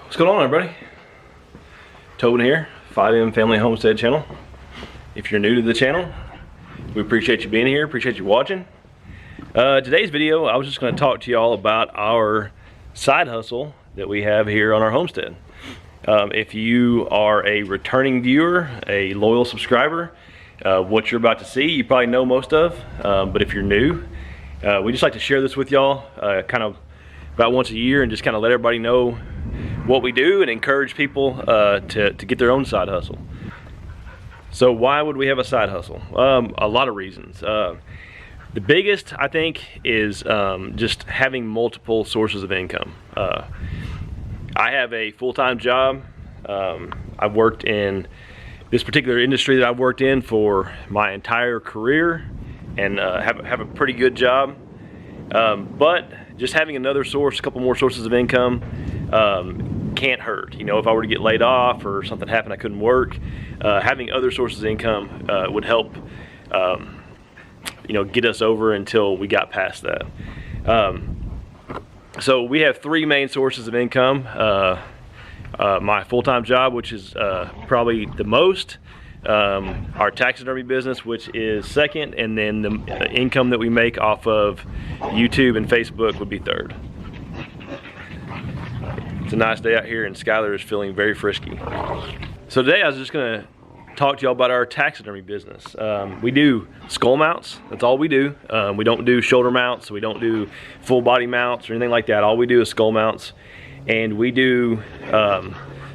What's going on, everybody? Tobin here, 5M Family Homestead channel. If you're new to the channel, we appreciate you being here, appreciate you watching. Today's video, I was just going to talk to y'all about our side hustle that we have here on our homestead. If you are a returning viewer, a loyal subscriber, what you're about to see, you probably know most of, but if you're new, we just like to share this with y'all kind of about once a year and just kind of let everybody know what we do and encourage people to get their own side hustle. So why would we have a side hustle? A lot of reasons. The biggest, I think, is just having multiple sources of income. I have a full-time job. I've worked in this particular industry that I've worked in for my entire career and have a pretty good job. But just having another source, a couple more sources of income, can't hurt. You know, if I were to get laid off or something happened I couldn't work, having other sources of income would help, you know, get us over until we got past that. So we have three main sources of income. My full-time job, which is probably the most, our taxidermy business, which is second, and then the income that we make off of YouTube and Facebook would be third. It's a nice day out here and Skylar is feeling very frisky. So today I was just gonna talk to y'all about our taxidermy business. We do skull mounts, that's all we do. We don't do shoulder mounts, we don't do full body mounts or anything like that. All we do is skull mounts, and we do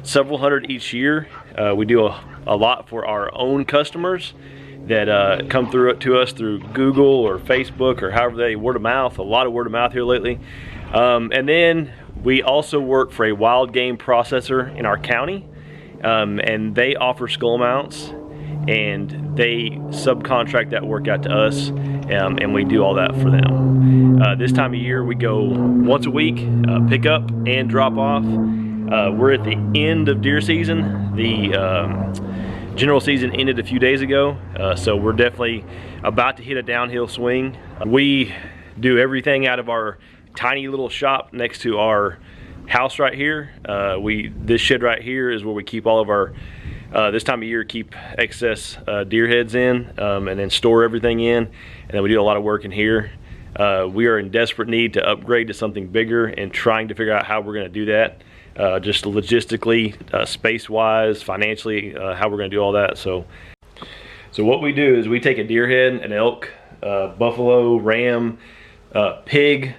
several hundred each year. We do a lot for our own customers that come through to us through Google or Facebook or however they word of mouth. A lot of word of mouth here lately. And then we also work for a wild game processor in our county, and they offer skull mounts, and they subcontract that work out to us, and we do all that for them. This time of year we go once a week, pick up and drop off. We're at the end of deer season. The general season ended a few days ago, so we're definitely about to hit a downhill swing. We do everything out of our tiny little shop next to our house right here. This shed right here is where we keep all of our, this time of year, keep excess deer heads in, and then store everything in, and then we do a lot of work in here. We are in desperate need to upgrade to something bigger and trying to figure out how we're going to do that. Just logistically, space-wise, financially, how we're going to do all that. So what we do is we take a deer head, an elk, buffalo, ram, pig,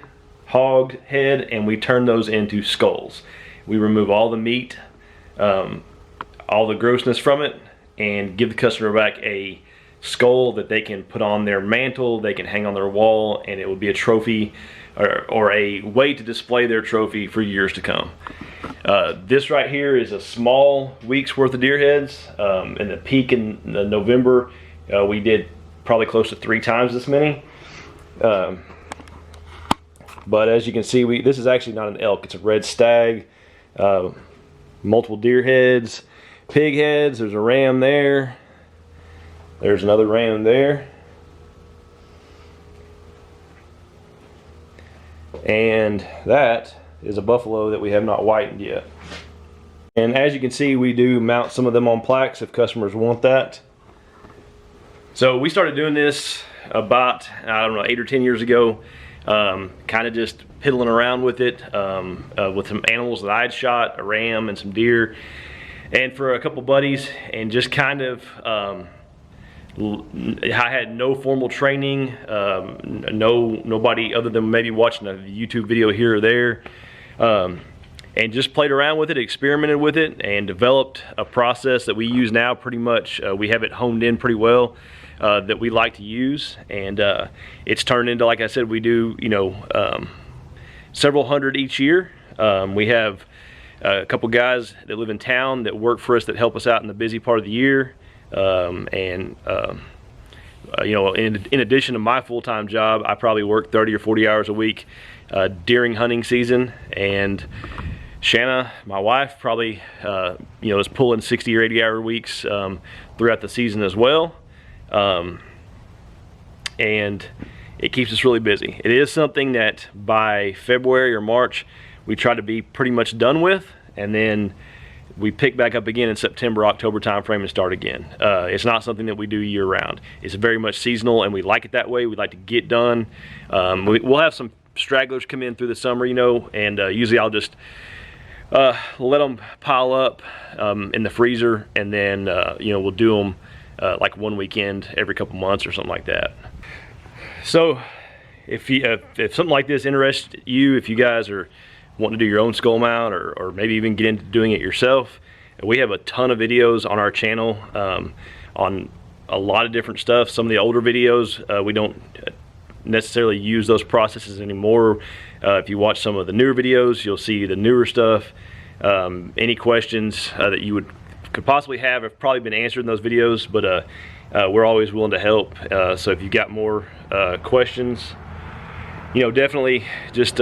hog head, and we turn those into skulls. We remove all the meat, all the grossness from it, and give the customer back a skull that they can put on their mantle, they can hang on their wall, and it will be a trophy or a way to display their trophy for years to come. This right here is a small week's worth of deer heads. In the peak in November, we did probably close to 3 times this many. But as you can see, this is actually not an elk, it's a red stag. Multiple deer heads, pig heads, there's a ram there. There's another ram there. And that is a buffalo that we have not whitened yet. And as you can see, we do mount some of them on plaques if customers want that. So we started doing this about, I don't know, 8 or 10 years ago. Kind of just piddling around with it, with some animals that I had shot, a ram and some deer, and for a couple buddies, and just kind of, I had no formal training, nobody other than maybe watching a YouTube video here or there, and just played around with it, experimented with it, and developed a process that we use now pretty much. We have it honed in pretty well, that we like to use, and it's turned into, like I said, we do, you know, several hundred each year. We have a couple guys that live in town that work for us that help us out in the busy part of the year. You know, in addition to my full-time job, I probably work 30 or 40 hours a week during hunting season, and Shanna, my wife, probably you know, is pulling 60 or 80 hour weeks throughout the season as well, and it keeps us really busy. It is something that by February or March we try to be pretty much done with, and then we pick back up again in September, October timeframe and start again. It's not something that we do year round. It's very much seasonal, and we like it that way. We like to get done. We'll have some stragglers come in through the summer, you know, and usually I'll just let them pile up in the freezer, and then you know, we'll do them like one weekend every couple months or something like that. So if something like this interests you, if you guys are wanting to do your own skull mount, or maybe even get into doing it yourself, we have a ton of videos on our channel on a lot of different stuff. Some of the older videos, we don't necessarily use those processes anymore. If you watch some of the newer videos, you'll see the newer stuff. Any questions that you could possibly have probably been answered in those videos, but we're always willing to help. So if you've got more questions, you know, definitely just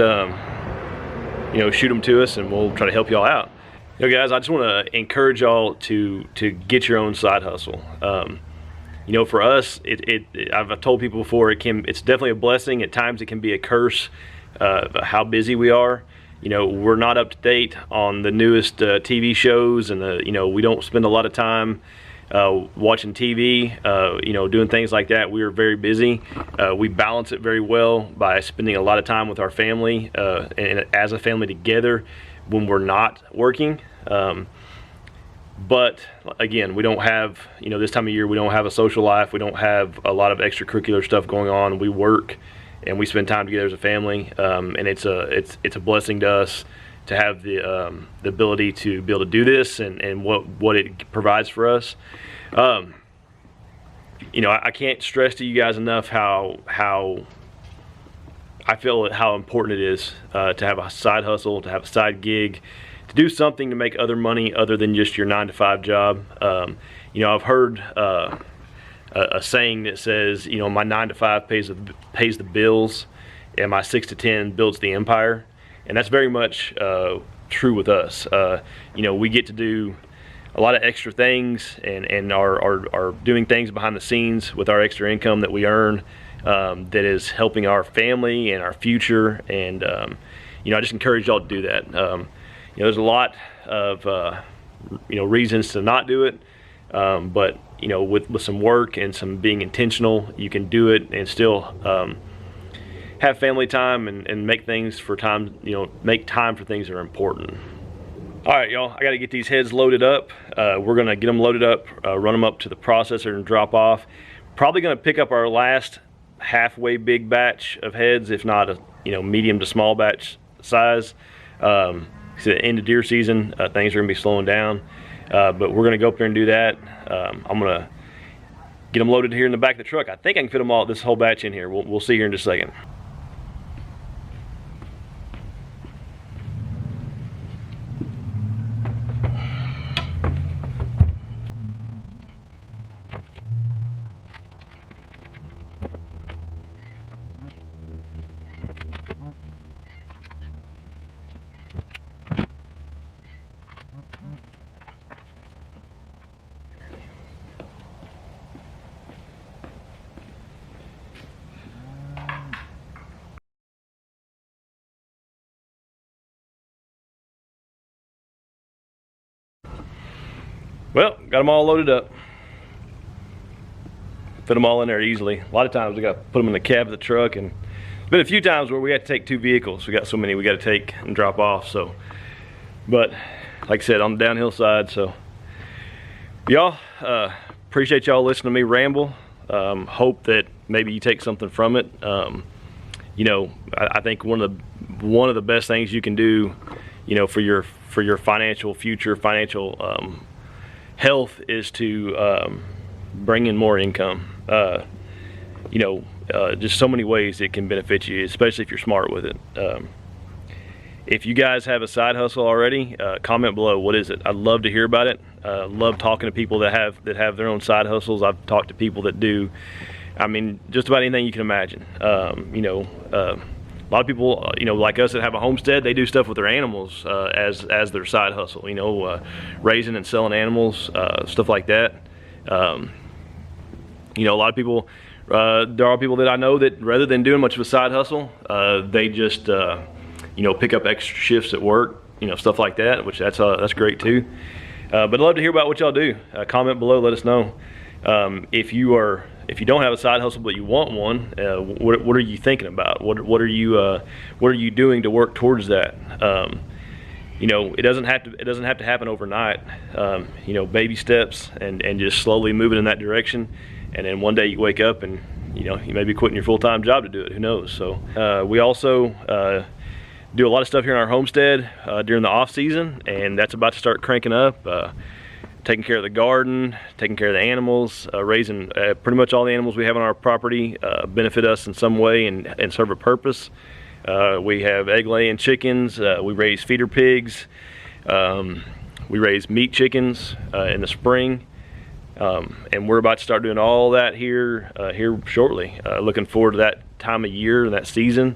you know, shoot them to us, and we'll try to help y'all out. You know, guys, I just want to encourage y'all to get your own side hustle. You know, for us, I've told people before, it's definitely a blessing. At times it can be a curse how busy we are. You know, we're not up to date on the newest TV shows, and you know, we don't spend a lot of time watching TV, you know, doing things like that. We are very busy. We balance it very well by spending a lot of time with our family and as a family together when we're not working. But again, we don't have, you know, this time of year, we don't have a social life. We don't have a lot of extracurricular stuff going on. We work and we spend time together as a family, and it's a blessing to us to have the ability to be able to do this, and what it provides for us. You know, I can't stress to you guys enough how I feel how important it is to have a side hustle, to have a side gig, to do something to make other money other than just your 9-to-5 job. You know, I've heard a saying that says, you know, my 9-to-5 pays the bills, and my 6-to-10 builds the empire. And that's very much true with us. You know, we get to do a lot of extra things, and are doing things behind the scenes with our extra income that we earn, that is helping our family and our future. And you know, I just encourage y'all to do that. You know, there's a lot of you know, reasons to not do it, but you know, with some work and some being intentional, you can do it and still have family time and make things for time, you know, make time for things that are important. All right, y'all, I got to get these heads loaded up. We're gonna get them loaded up, run them up to the processor and drop off. Probably gonna pick up our last halfway big batch of heads, if not a, you know, medium to small batch size. It's the end of deer season, things are gonna be slowing down, but we're gonna go up there and do that. I'm gonna get them loaded here in the back of the truck. I think I can fit them all, this whole batch in here. We'll see here in just a second. Well, got them all loaded up. Fit them all in there easily. A lot of times we got to put them in the cab of the truck, and there's been a few times where we had to take 2 vehicles. We got so many we got to take and drop off. So, but like I said, on the downhill side. So, y'all, appreciate y'all listening to me ramble. Hope that maybe you take something from it. You know, I think one of the best things you can do, you know, for your financial future, financial health, is to bring in more income. You know, just so many ways it can benefit you, especially if you're smart with it. If you guys have a side hustle already, comment below. What is it? I'd love to hear about it. Love talking to people that have their own side hustles. I've talked to people that do, I mean, just about anything you can imagine. You know, a lot of people, you know, like us that have a homestead, they do stuff with their animals as their side hustle. You know, raising and selling animals, stuff like that. You know, a lot of people, there are people that I know that rather than doing much of a side hustle, they just, you know, pick up extra shifts at work stuff like that, which that's great too. But I'd love to hear about what y'all do. Comment below, let us know. If you don't have a side hustle but you want one, what are you thinking about? What are you doing to work towards that? It doesn't have to happen overnight. Baby steps and just slowly moving in that direction. And then one day you wake up and you may be quitting your full-time job to do it. Who knows? So we also do a lot of stuff here in our homestead during the off season, and that's about to start cranking up. Taking care of the garden, taking care of the animals, raising pretty much all the animals we have on our property benefit us in some way and serve a purpose. We have egg-laying chickens, we raise feeder pigs, we raise meat chickens in the spring, and we're about to start doing all that here shortly. Looking forward to that time of year and that season.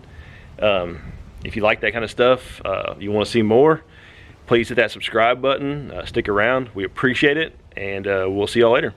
If you like that kind of stuff, you want to see more, please hit that subscribe button, stick around, we appreciate it, and we'll see y'all later.